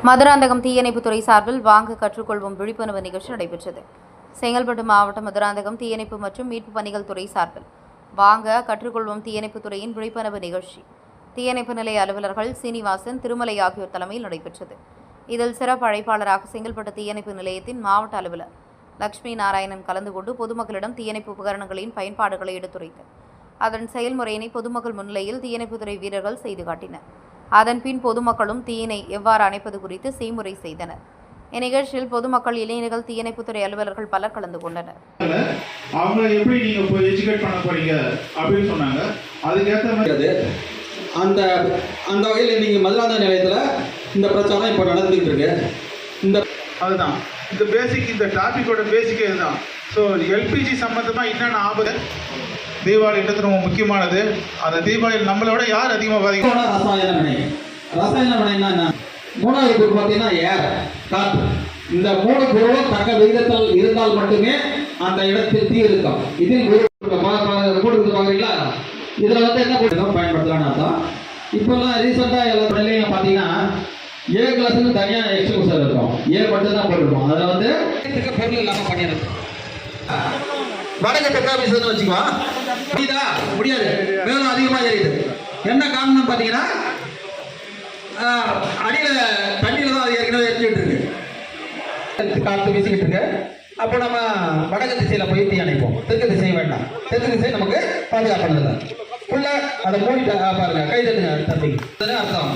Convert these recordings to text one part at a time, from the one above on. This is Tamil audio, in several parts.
மதுராந்தகம் தீயணைப்புத்துறை சார்பில் வாங்க கற்றுக்கொள்வோம் விழிப்புணர்வு நிகழ்ச்சி நடைபெற்றது. செங்கல்பட்டு மாவட்டம் மதுராந்தகம் தீயணைப்பு மற்றும் மீட்பு பணிகள் துறை சார்பில் வாங்க கற்றுக்கொள்வோம் தீயணைப்புத்துறையின் விழிப்புணர்வு நிகழ்ச்சி தீயணைப்பு நிலைய அலுவலர்கள் சீனிவாசன், திருமலை ஆகியோர் தலைமையில் நடைபெற்றது. இதில் சிறப்பு அழைப்பாளராக செங்கல்பட்டு தீயணைப்பு நிலையத்தின் மாவட்ட அலுவலர் லட்சுமி நாராயணன் கலந்து கொண்டு பொதுமக்களிடம் தீயணைப்பு உபகரணங்களின் பயன்பாடுகளை எடுத்துரைத்தார். அதன் செயல்முறையினை பொதுமக்கள் முன்னிலையில் தீயணைப்புத்துறை வீரர்கள் செய்து காட்டினர். அதன்பின் பொதுமக்களும் தீயினை எவ்வாறு அணைப்பது குறித்து செய்முறை செய்தனர். இந்நிகழ்ச்சியில் பொதுமக்கள், இளைஞர்கள், தீயணைப்புத்துறை அலுவலர்கள் பலர் கலந்து கொண்டனர். அவங்க எப்படி நீங்க எஜுகேட் பண்ண போறீங்க அப்படின்னு சொன்னாங்க. அதுக்கேற்ற மாதிரி அந்த அந்த வகையில் நீங்க மதுராந்தகம் நிலையத்தில் இந்த பிரச்சாரம் இப்போ நடந்துகிட்டு இருக்கு. இந்த அதுதான் இந்த பேசிக், இந்த டாபிக்கோட பேசிக்கே இதுதான். ஸோ எல்பிஜி சம்மந்தமாக என்னென்ன ஆபத்து, தீபாவளி இடத்துல ரொம்ப முக்கியமானது. அந்த தீபாவளி நம்மளை விட யார் அதிகமாக பாதிக்கும்? ரசாயன வினை என்ன? மூணாவது பொருள் பார்த்தீங்கன்னா ஏர், காற்று. இந்த மூணு பொருளும் தக்க விகிதத்தில் இருந்தால் மட்டுமே அந்த இடத்தில் தீ இருக்கும். இதில் போட்டு பார்க்குறீங்களா? இதில் வந்து என்ன போட்டு பயன்படுத்தலான்னு அர்த்தம். இப்போல்லாம் ரீசெண்டாக எல்லா நிலையும் பார்த்தீங்கன்னா ஏ கிளாஸுக்கு தனியாக எக்ஸ்க்ளூசிவ் இருக்கும். ஏ மட்டும் தான் போட்டுருக்கோம். அதில் வந்து பொருள் இல்லாமல் பண்ணிடுறது. வடக்கு டெக்னாலஜிஸ்னு வச்சுக்கோ, முடியுதா? முடியாது, மேலும் அதிகமாக ஏறிடுது. என்ன காரணம் பார்த்தீங்கன்னா அடியில் தண்ணியில் தான் அது ஏற்கனவே எரிஞ்சுட்டு இருக்கு, காற்று வீசிக்கிட்டு இருக்கு. அப்போ நம்ம வடக்கு திசையில் போய் தீ அணைப்போம். தெற்கு திசை வேண்டாம். தெற்கு திசை நமக்கு பாதுகாப்பானது. உள்ள அதை மூடிட்டு பாருங்க, கை தட்டுங்க தம்பிக்கு அர்த்தம்.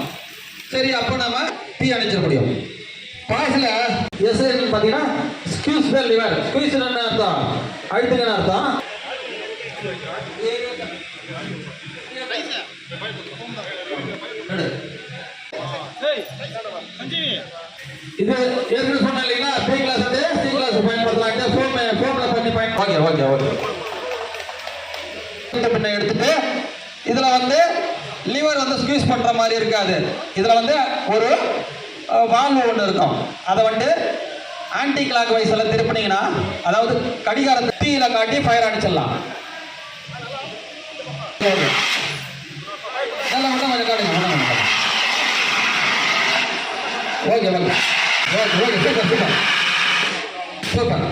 சரி, அப்போ நம்ம தீ அணைச்சிட முடியும். பாசில் எஸ் பார்த்தீங்கன்னா ஸ்கியூஸ் த லிவர். ஸ்கியூஸ் என்ன அர்த்தம்? அழுத்துங்கன்னு அர்த்தம். இது ஏற்கனவே சொன்ன இல்லைங்களா? பி கிளாஸ் வந்து சி கிளாஸ் பயன்படுத்தலாம். ஃபோம்ல பண்ணி பயன்படுத்த. Okay okay okay. பின்ன எடுத்துட்டு இதில் வந்து லிவர் வந்து ஸ்குவீஸ் பண்ணுற மாதிரி இருக்காது. இதில் வந்து ஒரு வால்வு ஒன்று இருக்கும். அதை வந்து ஆன்டி கிளாக் வைஸில் திருப்பினீங்கன்னா, அதாவது கடிகாரத்தை தீயில காட்டி ஃபயர் அடிச்சிடலாம். Okay okay okay okay, super super super.